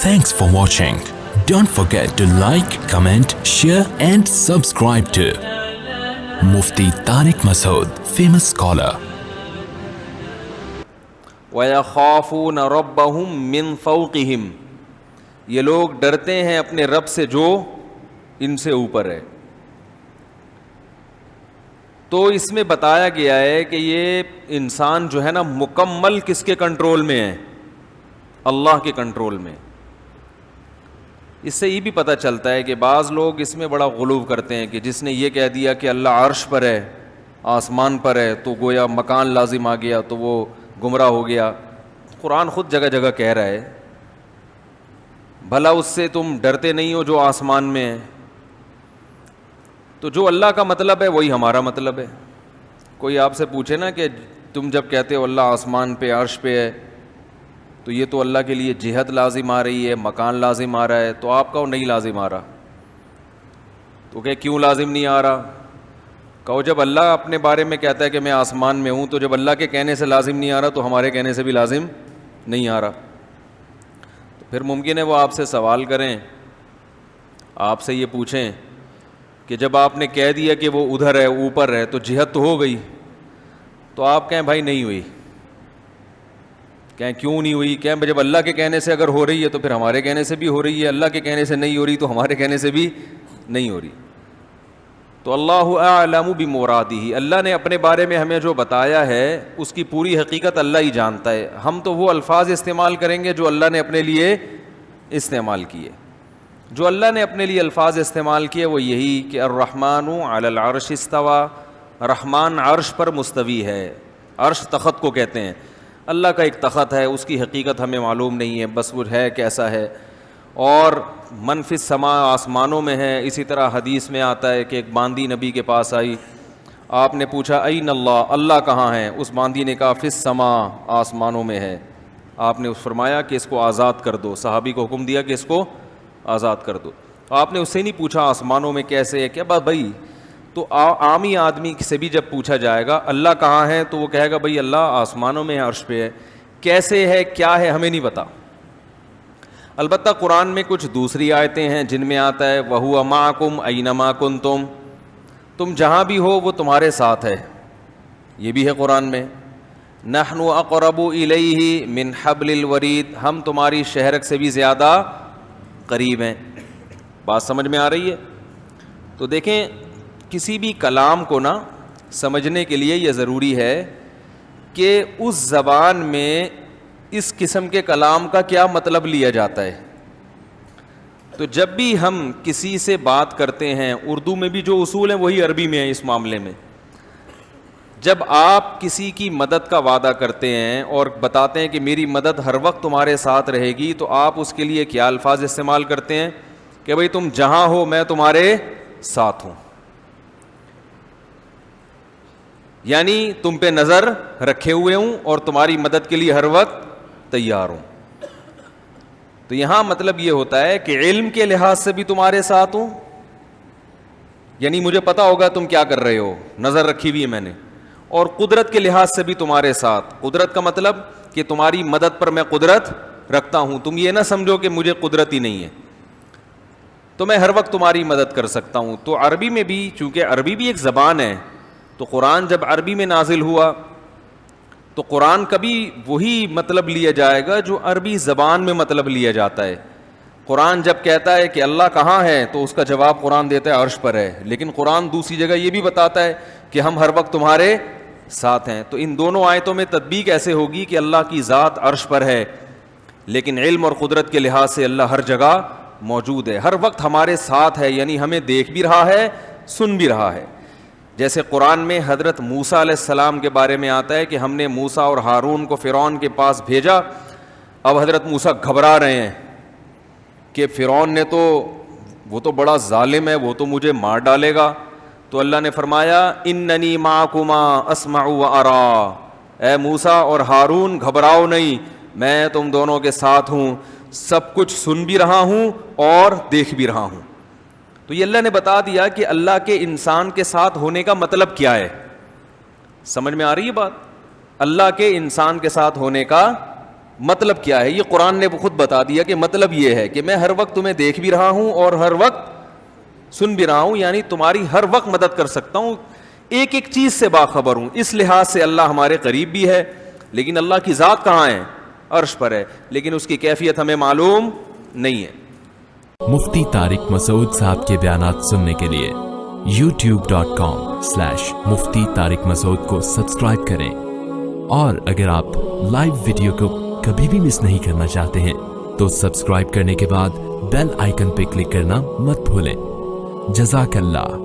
Thanks for watching. Don't forget to like, comment, share and subscribe to Mufti Tariq Masood, famous scholar. وَيَخَافُونَ رَبَّهُم مِّن فَوْقِهِمْ، یہ لوگ ڈرتے ہیں اپنے رب سے جو ان سے اوپر ہے. تو اس میں بتایا گیا ہے کہ یہ انسان جو ہے نا مکمل کس کے کنٹرول میں ہے؟ اللہ کے کنٹرول میں. اس سے یہ بھی پتہ چلتا ہے کہ بعض لوگ اس میں بڑا غلو کرتے ہیں کہ جس نے یہ کہہ دیا کہ اللہ عرش پر ہے، آسمان پر ہے، تو گویا مکان لازم آ گیا تو وہ گمراہ ہو گیا. قرآن خود جگہ جگہ کہہ رہا ہے بھلا اس سے تم ڈرتے نہیں ہو جو آسمان میں ہے. تو جو اللہ کا مطلب ہے وہی ہمارا مطلب ہے. کوئی آپ سے پوچھے نا کہ تم جب کہتے ہو اللہ آسمان پہ عرش پہ ہے تو یہ تو اللہ کے لیے جہت لازم آ رہی ہے، مکان لازم آ رہا ہے، تو آپ کہو نہیں لازم آ رہا. تو کہ کیوں لازم نہیں آ رہا؟ کہو جب اللہ اپنے بارے میں کہتا ہے کہ میں آسمان میں ہوں، تو جب اللہ کے کہنے سے لازم نہیں آ رہا تو ہمارے کہنے سے بھی لازم نہیں آ رہا. تو پھر ممکن ہے وہ آپ سے سوال کریں، آپ سے یہ پوچھیں کہ جب آپ نے کہہ دیا کہ وہ ادھر ہے، اوپر ہے، تو جہت تو ہو گئی. تو آپ کہیں بھائی نہیں ہوئی. کہیں کیوں نہیں ہوئی؟ کہیں جب اللہ کے کہنے سے اگر ہو رہی ہے تو پھر ہمارے کہنے سے بھی ہو رہی ہے، اللہ کے کہنے سے نہیں ہو رہی تو ہمارے کہنے سے بھی نہیں ہو رہی. تو اللہ اعلم بمرادہ، اللہ نے اپنے بارے میں ہمیں جو بتایا ہے اس کی پوری حقیقت اللہ ہی جانتا ہے. ہم تو وہ الفاظ استعمال کریں گے جو اللہ نے اپنے لیے استعمال کیے. جو اللہ نے اپنے لیے الفاظ استعمال کیے وہ یہی کہ الرحمن علی العرش استوى، رحمان عرش پر مستوی ہے. عرش تخت کو کہتے ہیں. اللہ کا ایک تخت ہے، اس کی حقیقت ہمیں معلوم نہیں ہے، بس وہ ہے کیسا ہے. اور من فی السماء، آسمانوں میں ہے. اسی طرح حدیث میں آتا ہے کہ ایک باندی نبی کے پاس آئی، آپ نے پوچھا این اللہ، اللہ کہاں ہے؟ اس باندی نے کہا فی السماء، آسمانوں میں ہے. آپ نے فرمایا کہ اس کو آزاد کر دو. صحابی کو حکم دیا کہ اس کو آزاد کر دو. آپ نے اس سے نہیں پوچھا آسمانوں میں کیسے ہے، کیا بھائی. تو عامی آدمی سے بھی جب پوچھا جائے گا اللہ کہاں ہے تو وہ کہے گا بھائی اللہ آسمانوں میں ہے، عرش پہ ہے. کیسے ہے، کیا ہے، ہمیں نہیں پتا. البتہ قرآن میں کچھ دوسری آیتیں ہیں جن میں آتا ہے وَهُوَ مَعَكُمْ أَيْنَمَا كُنْتُمْ، تم جہاں بھی ہو وہ تمہارے ساتھ ہے. یہ بھی ہے قرآن میں. نَحْنُ أَقْرَبُ إِلَيْهِ مِنْ حَبْلِ الْوَرِيدِ، ہم تمہاری شہرک سے بھی زیادہ قریب ہیں. بات سمجھ میں آ رہی ہے؟ تو دیکھیں کسی بھی کلام کو نا سمجھنے کے لیے یہ ضروری ہے کہ اس زبان میں اس قسم کے کلام کا کیا مطلب لیا جاتا ہے. تو جب بھی ہم کسی سے بات کرتے ہیں، اردو میں بھی جو اصول ہیں وہی عربی میں ہیں اس معاملے میں. جب آپ کسی کی مدد کا وعدہ کرتے ہیں اور بتاتے ہیں کہ میری مدد ہر وقت تمہارے ساتھ رہے گی، تو آپ اس کے لیے کیا الفاظ استعمال کرتے ہیں کہ بھئی تم جہاں ہو میں تمہارے ساتھ ہوں. یعنی تم پہ نظر رکھے ہوئے ہوں اور تمہاری مدد کے لیے ہر وقت تیار ہوں. تو یہاں مطلب یہ ہوتا ہے کہ علم کے لحاظ سے بھی تمہارے ساتھ ہوں، یعنی مجھے پتا ہوگا تم کیا کر رہے ہو، نظر رکھی ہوئی ہے میں نے. اور قدرت کے لحاظ سے بھی تمہارے ساتھ. قدرت کا مطلب کہ تمہاری مدد پر میں قدرت رکھتا ہوں. تم یہ نہ سمجھو کہ مجھے قدرت ہی نہیں ہے، تو میں ہر وقت تمہاری مدد کر سکتا ہوں. تو عربی میں بھی، چونکہ عربی بھی ایک زبان ہے، تو قرآن جب عربی میں نازل ہوا تو قرآن کا بھی وہی مطلب لیا جائے گا جو عربی زبان میں مطلب لیا جاتا ہے. قرآن جب کہتا ہے کہ اللہ کہاں ہے تو اس کا جواب قرآن دیتا ہے عرش پر ہے. لیکن قرآن دوسری جگہ یہ بھی بتاتا ہے کہ ہم ہر وقت تمہارے ساتھ ہیں. تو ان دونوں آیتوں میں تطبیق ایسے ہوگی کہ اللہ کی ذات عرش پر ہے، لیکن علم اور قدرت کے لحاظ سے اللہ ہر جگہ موجود ہے، ہر وقت ہمارے ساتھ ہے. یعنی ہمیں دیکھ بھی رہا ہے، سن بھی رہا ہے. جیسے قرآن میں حضرت موسیٰ علیہ السلام کے بارے میں آتا ہے کہ ہم نے موسیٰ اور ہارون کو فرعون کے پاس بھیجا. اب حضرت موسیٰ گھبرا رہے ہیں کہ فرعون نے تو، وہ تو بڑا ظالم ہے، وہ تو مجھے مار ڈالے گا. تو اللہ نے فرمایا اننی معکما اسمع و ارا، اے موسیٰ اور ہارون گھبراؤ نہیں، میں تم دونوں کے ساتھ ہوں، سب کچھ سن بھی رہا ہوں اور دیکھ بھی رہا ہوں. تو یہ اللہ نے بتا دیا کہ اللہ کے انسان کے ساتھ ہونے کا مطلب کیا ہے. سمجھ میں آ رہی ہے بات؟ اللہ کے انسان کے ساتھ ہونے کا مطلب کیا ہے؟ یہ قرآن نے خود بتا دیا کہ مطلب یہ ہے کہ میں ہر وقت تمہیں دیکھ بھی رہا ہوں اور ہر وقت سن بھی رہا ہوں، یعنی تمہاری ہر وقت مدد کر سکتا ہوں، ایک ایک چیز سے باخبر ہوں. اس لحاظ سے اللہ ہمارے قریب بھی ہے. لیکن اللہ کی ذات کہاں ہے؟ عرش پر ہے، لیکن اس کی کیفیت ہمیں معلوم نہیں ہے. مفتی طارق مسعود صاحب کے بیانات سننے کے لیے youtube.com/مفتی طارق مسعود کو سبسکرائب کریں، اور اگر آپ لائیو ویڈیو کو کبھی بھی مس نہیں کرنا چاہتے ہیں تو سبسکرائب کرنے کے بعد بیل آئیکن پہ کلک کرنا مت بھولیں. جزاک اللہ.